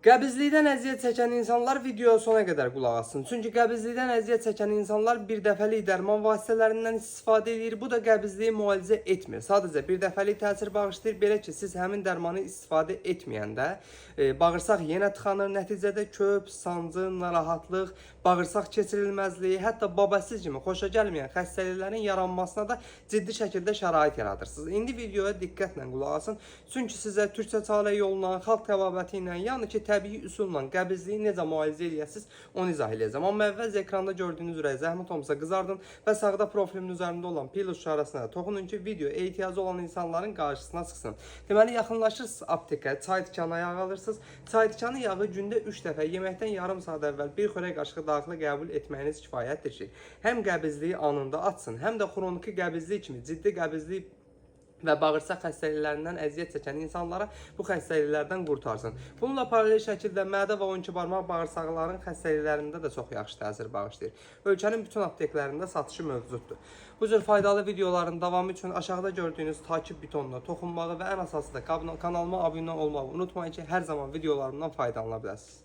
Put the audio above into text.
Qəbizlikdən əziyyət çəkən insanlar videoya sona qədər qulaq assın. Çünki qəbizlikdən əziyyət çəkən insanlar bir dəfəlik dərman vasitələrindən istifadə edir. Bu da qəbizliyi müalicə etmir. Sadəcə bir dəfəlik təsir bağışlayır. Belə ki, siz həmin dərmanı istifadə etməyəndə bağırsaq yenə tıxanır. Nəticədə köp, sancı, narahatlıq, bağırsaq keçirilməzliyi, hətta babəsiz kimi xoşa gəlməyən xəstəliklərin yaranmasına da ciddi şəkildə şərait yaradırsınız. İndi videoya diqqətlə qulaq asın. Çünki sizə türkçə çarə yolla, xalq təbabəti ilə, yəni ki, təbii üsulla qəbizliyi necə müalicə eləyəsiniz, onu izah edəcəm. Amma əvvəl ekranda gördüyünüz üzrə zəhmət olmasa qızardın və sağda profilimin üzərində olan plus işarəsinə də toxunun ki, video ehtiyacı olan insanların qarşısına çıxsın. Deməli, yaxınlaşırsınız aptekə, çay tikanı yağı alırsınız. Çay tikanı yağı gündə 3 dəfə yeməkdən yarım saat əvvəl bir xörək qaşığı daxili qəbul etməyiniz kifayətdir ki, həm qəbizliyi anında açsın, həm də xroniki qəbizlik kimi ciddi qəbizlik və bağırsaq xəstəliklərindən əziyyət çəkən insanlara bu xəstəliklərdən qurtarsın. Bununla paralel şəkildə mədə və 12 barmaq bağırsaqların xəstəliklərində də çox yaxşı təsir bağışlayır. Ölkənin bütün apteklərində satışı mövcuddur. Bu cür faydalı videoların davamı üçün aşağıda gördüyünüz takip butonuna toxunmağı və ən əsası da kanalıma abunə olmağı unutmayın ki, hər zaman videolarımdan faydalana biləsiniz.